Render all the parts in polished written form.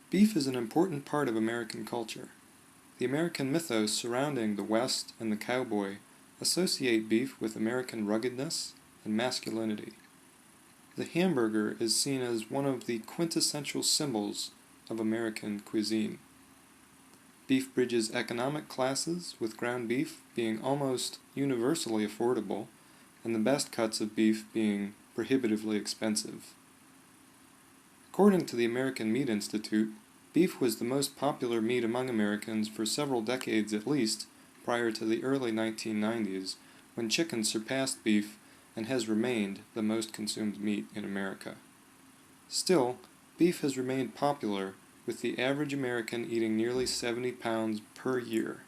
Beef is an important part of American culture. The American mythos surrounding the West and the cowboy associate beef with American ruggedness and masculinity. The hamburger is seen as one of the quintessential symbols of American cuisine. Beef bridges economic classes, with ground beef being almost universally affordable, and the best cuts of beef being prohibitively expensive. According to the American Meat Institute, beef was the most popular meat among Americans for several decades at least, prior to the early 1990s, when chicken surpassed beef and has remained the most consumed meat in America. Still, beef has remained popular, with the average American eating nearly 70 pounds per year.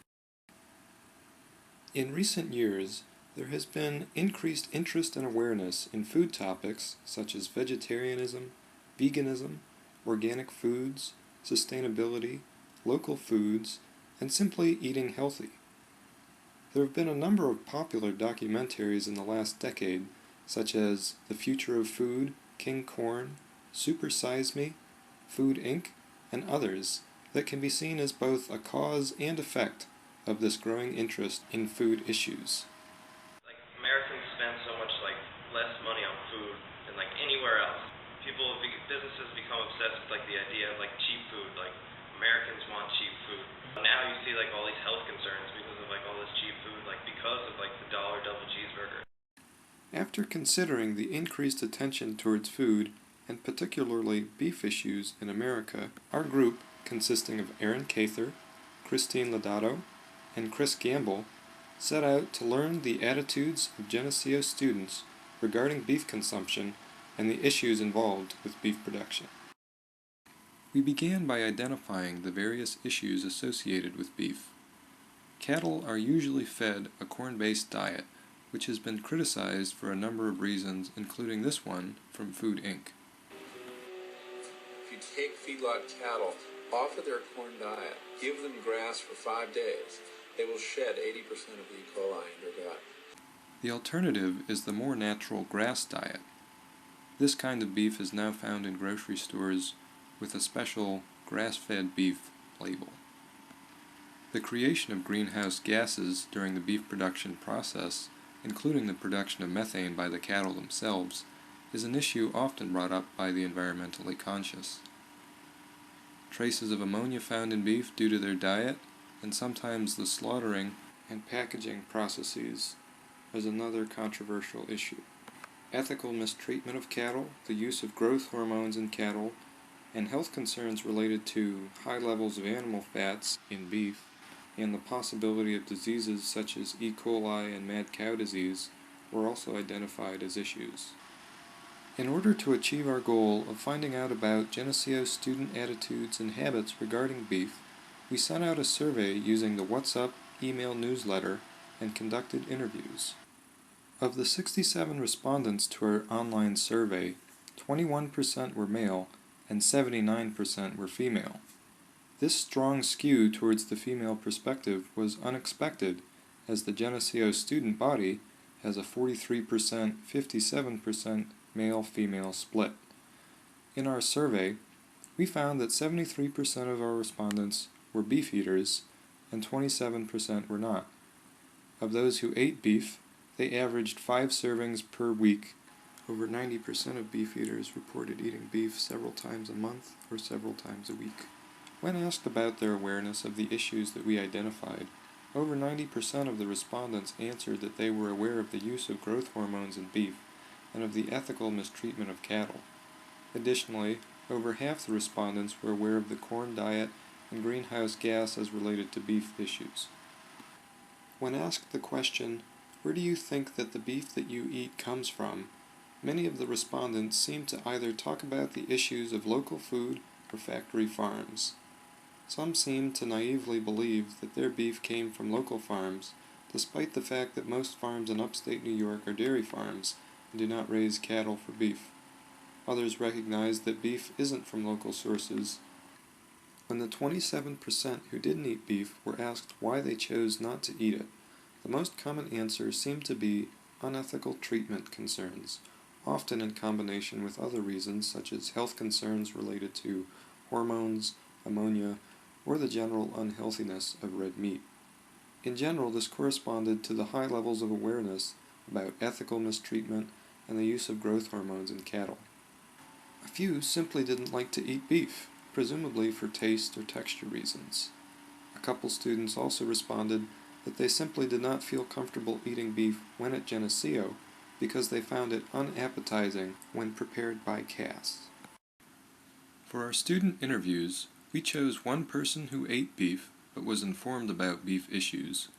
In recent years, there has been increased interest and awareness in food topics such as vegetarianism, veganism, organic foods, sustainability, local foods, and simply eating healthy. There have been a number of popular documentaries in the last decade, such as The Future of Food, King Corn, Super Size Me, Food Inc., and others that can be seen as both a cause and effect of this growing interest in food issues. Americans spend so much less money on food than anywhere else. Businesses become obsessed with the idea of cheap food. Americans want cheap food. Now you see all these health concerns because of all this cheap food, because of the dollar double cheeseburger. After considering the increased attention towards food, and particularly beef issues in America, our group, consisting of Aaron Cather, Christine Lodato, and Chris Gamble, set out to learn the attitudes of Geneseo students regarding beef consumption and the issues involved with beef production. We began by identifying the various issues associated with beef. Cattle are usually fed a corn-based diet, which has been criticized for a number of reasons, including this one from Food Inc. If you take feedlot cattle off of their corn diet, give them grass for 5 days, they will shed 80% of the E. coli in their gut. The alternative is the more natural grass diet. This kind of beef is now found in grocery stores with a special grass-fed beef label. The creation of greenhouse gases during the beef production process, including the production of methane by the cattle themselves, is an issue often brought up by the environmentally conscious. Traces of ammonia found in beef due to their diet, and sometimes the slaughtering and packaging processes, is another controversial issue. Ethical mistreatment of cattle, the use of growth hormones in cattle, and health concerns related to high levels of animal fats in beef, and the possibility of diseases such as E. coli and mad cow disease were also identified as issues. In order to achieve our goal of finding out about Geneseo student attitudes and habits regarding beef, we sent out a survey using the What's Up email newsletter and conducted interviews. Of the 67 respondents to our online survey, 21% were male and 79% were female. This strong skew towards the female perspective was unexpected, as the Geneseo student body has a 43%, 57% male-female split. In our survey, we found that 73% of our respondents were beef eaters and 27% were not. Of those who ate beef, they averaged 5 servings per week. Over 90% of beef eaters reported eating beef several times a month or several times a week. When asked about their awareness of the issues that we identified, over 90% of the respondents answered that they were aware of the use of growth hormones in beef and of the ethical mistreatment of cattle. Additionally, over half the respondents were aware of the corn diet and greenhouse gas as related to beef issues. When asked the question, "Where do you think that the beef that you eat comes from?" many of the respondents seemed to either talk about the issues of local food or factory farms. Some seemed to naively believe that their beef came from local farms, despite the fact that most farms in upstate New York are dairy farms and do not raise cattle for beef. Others recognized that beef isn't from local sources. When the 27% who didn't eat beef were asked why they chose not to eat it, the most common answer seemed to be unethical treatment concerns, often in combination with other reasons such as health concerns related to hormones, ammonia, or the general unhealthiness of red meat. In general, this corresponded to the high levels of awareness about ethical mistreatment and the use of growth hormones in cattle. A few simply didn't like to eat beef, presumably for taste or texture reasons. A couple students also responded that they simply did not feel comfortable eating beef when at Geneseo because they found it unappetizing when prepared by Cass. For our student interviews, we chose one person who ate beef but was informed about beef issues,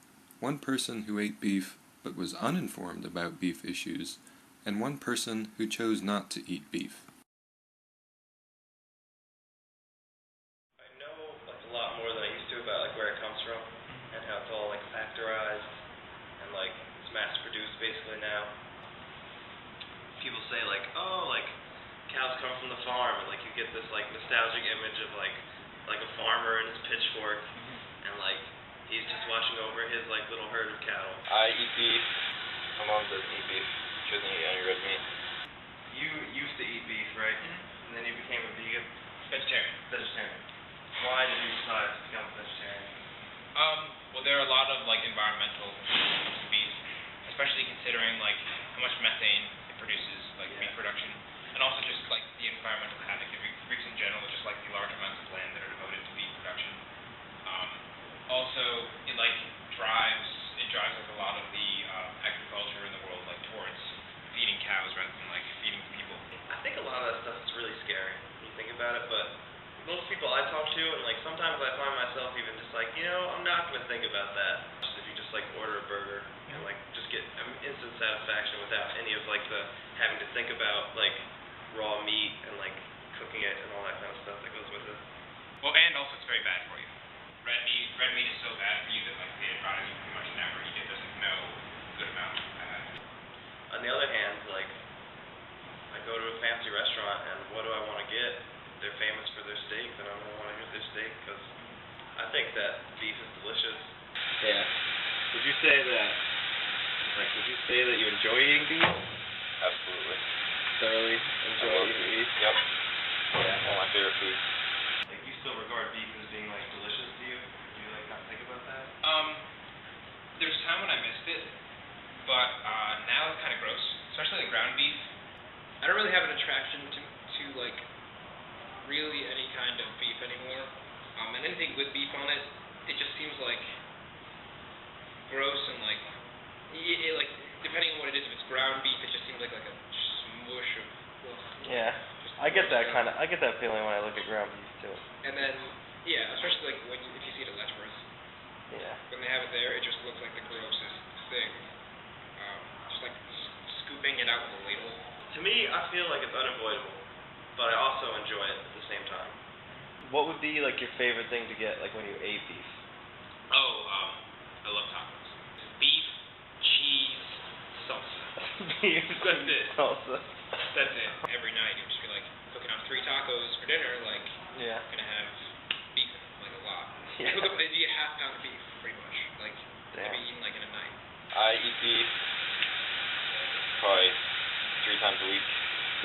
one person who ate beef but was uninformed about beef issues, and one person who chose not to eat beef. I know like a lot more than I used to about like where it comes from and how it's all like factorized and like it's mass produced basically now. People say like, oh, like cows come from the farm, and like you get this like nostalgic image of like a farmer and his pitchfork, and like he's just watching over his like little herd of cattle. I eat beef. My mom doesn't eat beef. She doesn't eat any red meat. You used to eat beef, right? And then you became a vegan? Vegetarian. Why did you decide to become a vegetarian? Well, there are a lot of like environmental issues to beef, especially considering like how much methane it produces, like beef production, and also just like the environmental havoc it wreaks in general, just like the large amounts of land that are devoted to beef production. Also, it drives like a lot of the agriculture in the world like towards feeding cows rather than like feeding people. I think a lot of that stuff is really scary when you think about it, but most people I talk to, and like sometimes I find myself even just like, I'm not going to think about that. If you just like order a burger and like just get instant satisfaction without any of like the having to think about like raw meat and like cooking it and all that kind of stuff that goes with it. Well, and also it's very bad for you. Red meat is so bad for you that like it drives you pretty much never eat it. There's like no good amount of bad. On the other hand, like I go to a fancy restaurant and what do I want to get? They're famous for their steak, then I'm going to want to get their steak because I think that beef is delicious. Yeah. Would you say that you enjoy eating beef? Absolutely. Thoroughly enjoy eating beef? Yep. Yeah, one of my favorite foods. Like you still regard beef as being like delicious to you? Do you like not think about that? There's a time when I missed it, but now it's kind of gross, especially like ground beef. I don't really have an attraction to like really any kind of beef anymore. And anything with beef on it, it just seems like gross and like it like depending on what it is. If it's ground beef, it just seems like a smush of. Yeah, I get that feeling when I look at ground beef too. And then especially like if you see it at Letchworth. Yeah. When they have it there, it just looks like the grossest thing. Just like scooping it out with a ladle. To me, I feel like it's unavoidable, but I also enjoy it at the same time. What would be like your favorite thing to get like when you ate beef? Oh, I love tacos. Beef, cheese, salsa. Beef, That's it. salsa. That's it. Every night you'll just be like cooking on 3 tacos for dinner, like Yeah. gonna have beef in it, like a lot. Yeah. You eat a half pound of beef, pretty much. Like Damn. maybe eating like in a night. I eat beef probably 3 times a week.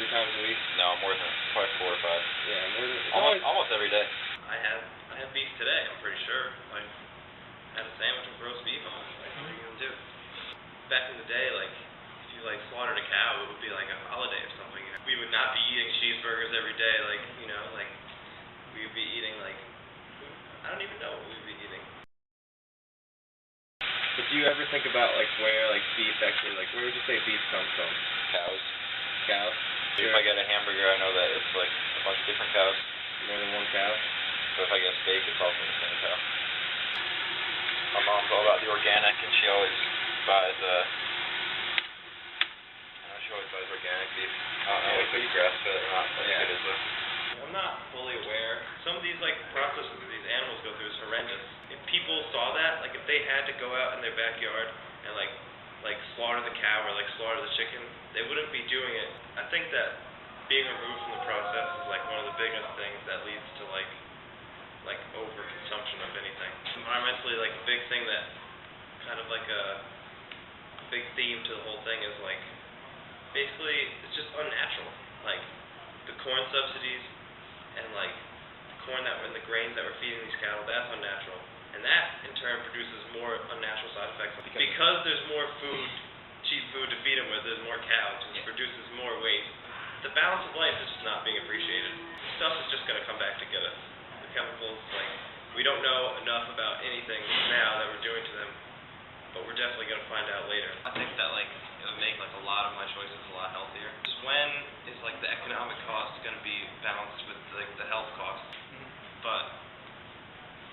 3 times a week? No, more than probably 4 or 5. Yeah, more than Almost every day. I had beef today, I'm pretty sure. I had a sandwich with roast beef on it. Like, what are you gonna do? Back in the day, like, if you like slaughtered a cow, it would be like a holiday or something. We would not be eating cheeseburgers every day, like, like we would be eating like I don't even know what we would be eating. But do you ever think about like where like beef actually where would you say beef comes from? Cows. Cows? If I get a hamburger, I know that it's like a bunch of different cows. More than one cow? But if I get steak, it's all from the same cow. My mom's all about the organic, and she always buys organic beef. I don't know if it's grass-fed or not. I think it is though. I'm not fully aware. Some of these like processes that these animals go through is horrendous. If people saw that, like if they had to go out in their backyard and like slaughter the cow or like slaughter the chicken, they wouldn't be doing it. I think that being removed from the process is like one of the biggest things that leads to like overconsumption of anything. Environmentally, like the big thing that kind of like a big theme to the whole thing is like basically it's just unnatural. Like the corn subsidies and like corn and the grains that we're feeding these cattle, that's unnatural. And that, in turn, produces more unnatural side effects. Because there's more food, cheap food to feed them with, there's more cows, and it produces more waste. The balance of life is just not being appreciated. Stuff is just going to come back to get us. The chemicals, we don't know enough about anything now that we're doing to them, but we're definitely going to find out later. I think that, it would make, a lot of my choices a lot healthier. Just when is, the economic cost going to be balanced with, the health cost? But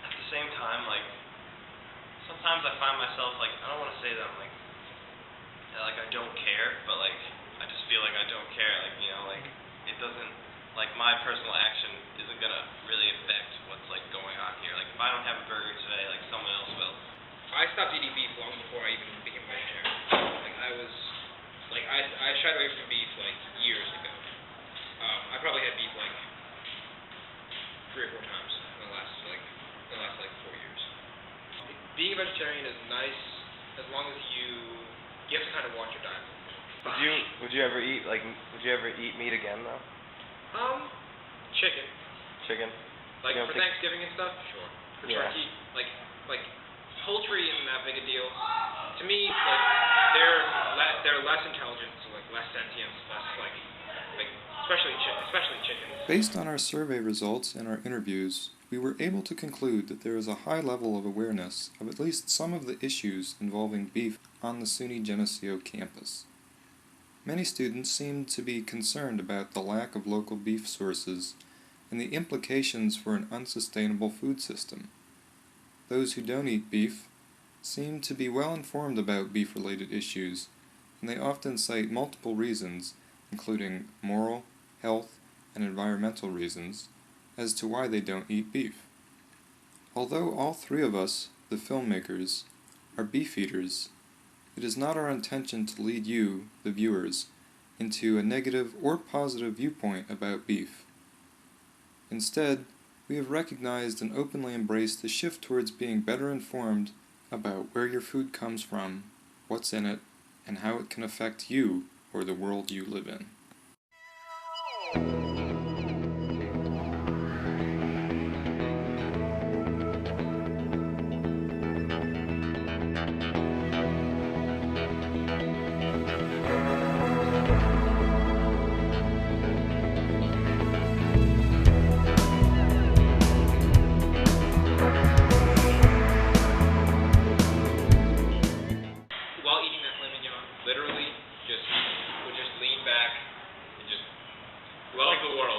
at the same time, sometimes I find myself, I don't want to say that I'm, I don't care, but, I just feel like I don't care, it doesn't, my personal action isn't going to really affect what's, going on here. If I don't have a burger today, someone else will. I stopped eating beef long before I even became vegetarian. I shied away from beef, years ago. I probably had beef, 3 or 4 times in the last 4 years. Being a vegetarian is nice as long as you have to kind of watch your diet. Would you ever eat meat again though? Chicken. Chicken. For Thanksgiving and stuff, sure. For turkey, poultry isn't that big a deal. To me, they're less intelligent, so less sentient, especially chickens. Based on our survey results and our interviews, we were able to conclude that there is a high level of awareness of at least some of the issues involving beef on the SUNY Geneseo campus. Many students seemed to be concerned about the lack of local beef sources and the implications for an unsustainable food system. Those who don't eat beef seem to be well informed about beef-related issues, and they often cite multiple reasons, including moral, health, and environmental reasons, as to why they don't eat beef. Although all 3 of us, the filmmakers, are beef eaters, it is not our intention to lead you, the viewers, into a negative or positive viewpoint about beef. Instead, we have recognized and openly embraced the shift towards being better informed about where your food comes from, what's in it, and how it can affect you or the world you live in.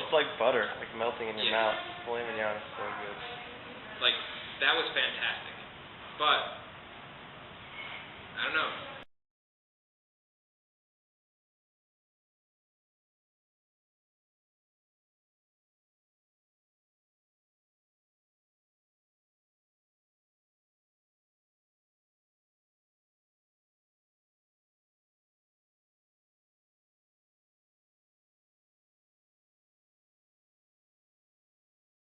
It's like butter, melting in your mouth. Filet mignon is so good. That was fantastic. But I don't know.